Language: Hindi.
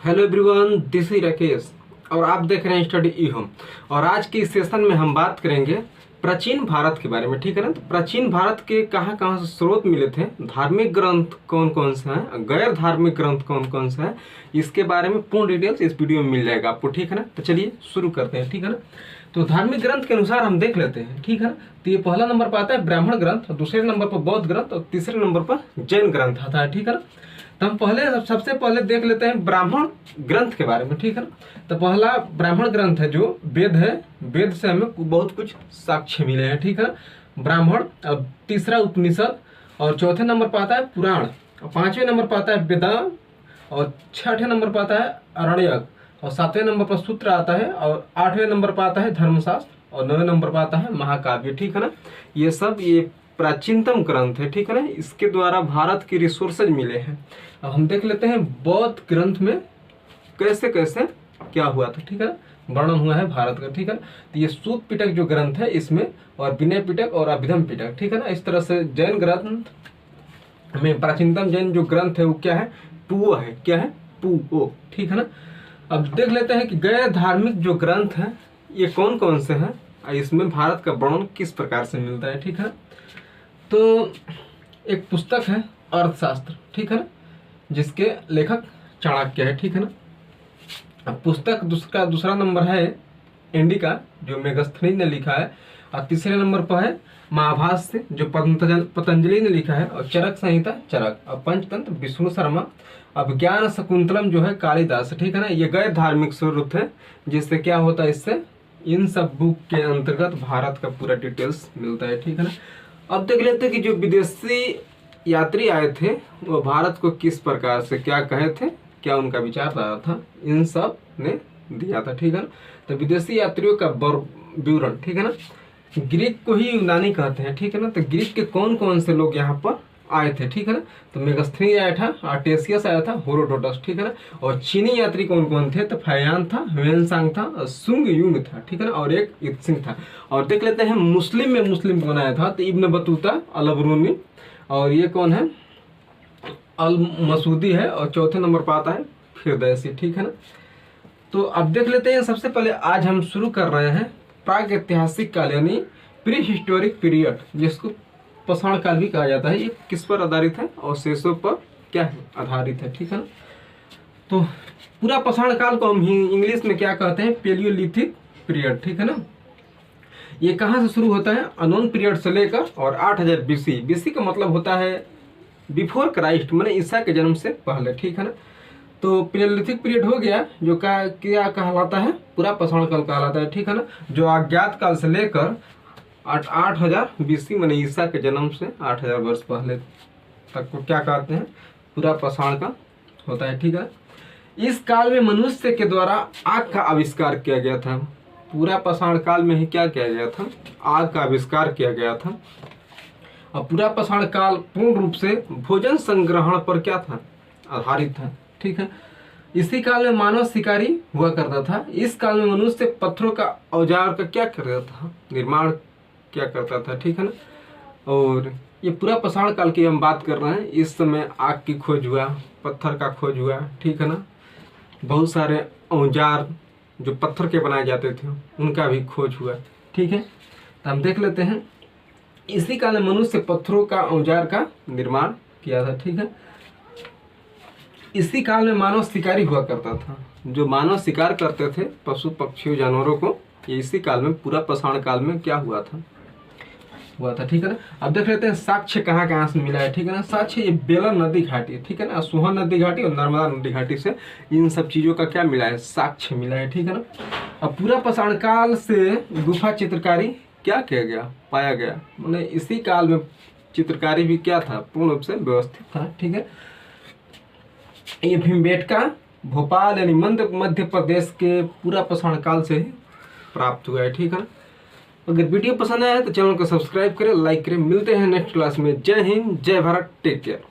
Hello everyone, this is Rakesh और आप देख रहे हैं स्टडी ई होम। और आज के इस सेशन में हम बात करेंगे प्राचीन भारत के बारे में। ठीक है ना। तो प्राचीन भारत के कहाँ कहाँ से स्रोत मिले थे, धार्मिक ग्रंथ कौन कौन से हैं, गैर धार्मिक ग्रंथ कौन कौन से हैं, इसके बारे में पूर्ण डिटेल्स इस वीडियो में मिल जाएगा आपको। ठीक है ना। तो चलिए शुरू करते हैं। ठीक है ना। तो धार्मिक ग्रंथ के अनुसार हम देख लेते हैं। ठीक है ना। तो ये पहला नंबर पर आता है ब्राह्मण ग्रंथ, दूसरे नंबर पर बौद्ध ग्रंथ और तीसरे नंबर पर जैन ग्रंथ आता है। ठीक है ना। तो हम सबसे पहले देख लेते हैं ब्राह्मण ग्रंथ के बारे में। ठीक है ना। तो पहला ब्राह्मण ग्रंथ है जो वेद है। वेद से हमें बहुत कुछ साक्ष्य मिले हैं। ठीक है ना। ब्राह्मण, और तीसरा उपनिषद, और चौथे नंबर पर आता है पुराण, और पांचवें नंबर पर आता है वेदांत, और छठे नंबर पर आता है आरण्यक, और सातवें नंबर पर सूत्र आता है, और आठवें नंबर पर आता है धर्मशास्त्र, और नौवें नंबर पर आता है महाकाव्य। ठीक है ना। ये सब ये प्राचीनतम ग्रंथ है। ठीक है ना। इसके द्वारा भारत के रिसोर्सेज मिले हैं। अब हम देख लेते हैं बौद्ध ग्रंथ में कैसे कैसे क्या हुआ था। ठीक है ना। वर्णन हुआ है भारत का। ठीक है ना। तो ये सूत पिटक जो ग्रंथ है इसमें, और विनय पिटक और अभिधम पिटक। ठीक है ना। इस तरह से जैन ग्रंथ में प्राचीनतम जैन जो ग्रंथ है वो क्या है, पुओ है। क्या है, पुओ। ठीक है ना। अब देख लेते हैं कि गैर धार्मिक जो ग्रंथ है ये कौन कौन से हैं, इसमें भारत का वर्णन किस प्रकार से मिलता है। ठीक है। तो एक पुस्तक है अर्थशास्त्र। ठीक है ना, जिसके लेखक चाणक्य है। ठीक है ना। अब पुस्तक का दूसरा नंबर है इंडिका जो मेगस्थनीज ने लिखा है, और तीसरे नंबर पर है महाभाष्य जो पतंजलि ने लिखा है, और चरक संहिता चरक, और पंचतंत्र विष्णु शर्मा, अब ज्ञान शकुंतलम जो है कालिदास। ठीक है ना। ये गैर धार्मिक स्वरूप है, जिससे क्या होता है, इससे इन सब बुक के अंतर्गत भारत का पूरा डिटेल्स मिलता है। ठीक है ना। अब देख लेते हैं कि जो विदेशी यात्री आए थे वो भारत को किस प्रकार से क्या कहे थे, क्या उनका विचार रहा था, इन सब ने दिया था। ठीक है ना। तो विदेशी यात्रियों का विवरण। ठीक है ना। ग्रीक को ही यूनानी कहते हैं। ठीक है ना। तो ग्रीक के कौन कौन से लोग यहाँ पर आए थे। ठीक है ना। तो मेगस्थनीज आया था, आर्टेसियस आया था, हेरोडोटस। ठीक है ना। और चीनी यात्री कौन कौन थे, तो फायान था, ह्वेनसांग था, सुंग युंग था। ठीक है ना। और एक इत्सिंग था। और देख लेते हैं मुस्लिम में मुस्लिम कौन आया था, तो इब्न बतूता, अल-बरूनी, और ये कौन है, अल मसूदी है, और चौथे नंबर पर आता है फिरदौसी। ठीक है ना। तो अब देख लेते हैं, सबसे पहले आज हम शुरू कर रहे हैं प्राग ऐतिहासिक काल यानी प्री हिस्टोरिक पीरियड, जिसको पाषाण काल भी कहा जाता है। ये किस पर आधारित है, और शेषों पर क्या है आधारित है। ठीक है ना। तो पूरा पाषाण काल को हम इंग्लिश में क्या कहते हैं, पेलियोलिथिक पीरियड। ठीक है ना। ये कहाँ से शुरू होता है, अनोन पीरियड से लेकर और 8000 बीसी। बीसी का मतलब होता है बिफोर क्राइस्ट, माने ईसा के जन्म से पहले। ठीक है ना। तो पेलियोलिथिक पीरियड हो गया जो क्या कहलाता है, पूरा पाषाण काल कहलाता है। ठीक है ना। जो अज्ञात काल से लेकर 8000 बीसी माने ईसा के जन्म से 8000 वर्ष पहले तक को क्या कहते हैं, पूरा पाषाण काल होता है। ठीक है। इस काल में मनुष्य के द्वारा आग का आविष्कार किया गया था। पूरा पाषाण काल में ही क्या किया गया था, आग का आविष्कार किया गया था। और पूरा पाषाण काल पूर्ण रूप से भोजन संग्रहण पर क्या था, आधारित था। ठीक है। इसी काल में मानव शिकारी हुआ करता था। इस काल में मनुष्य पत्थरों का औजार का क्या करता था, निर्माण क्या करता था। ठीक है ना। और ये पूरा पाषाण काल की हम बात कर रहे हैं। इस समय आग की खोज हुआ, पत्थर का खोज हुआ। ठीक है ना। बहुत सारे औजार जो पत्थर के बनाए जाते थे उनका भी खोज हुआ। ठीक है। तो हम देख लेते हैं, इसी काल में मनुष्य पत्थरों का औजार का निर्माण किया था। ठीक है। इसी काल में मानव शिकारी हुआ करता था। जो मानव शिकार करते थे पशु पक्षियों जानवरों को, ये इसी काल में पूरा पाषाण काल में क्या हुआ था। ठीक है ना। अब देख लेते हैं साक्ष्य कहाँ कहाँ से मिला है। ठीक है ना। साक्ष्य ये बेलन नदी घाटी, ठीक है ना, सोहन नदी घाटी और नर्मदा नदी घाटी से इन सब चीजों का क्या मिला है, साक्ष्य मिला है। ठीक है ना। अब पूरा पाषाण काल से गुफा चित्रकारी क्या किया गया, पाया गया, मतलब इसी काल में चित्रकारी भी क्या था, पूर्ण रूप से व्यवस्थित था। ठीक है। ये भीमबेटका भोपाल यानी मध्य प्रदेश के पूरा पाषाण काल से ही प्राप्त हुआ है। ठीक है ना। अगर वीडियो पसंद आया है तो चैनल को सब्सक्राइब करें, लाइक करें। मिलते हैं नेक्स्ट क्लास में। जय हिंद, जय भारत, टेक केयर।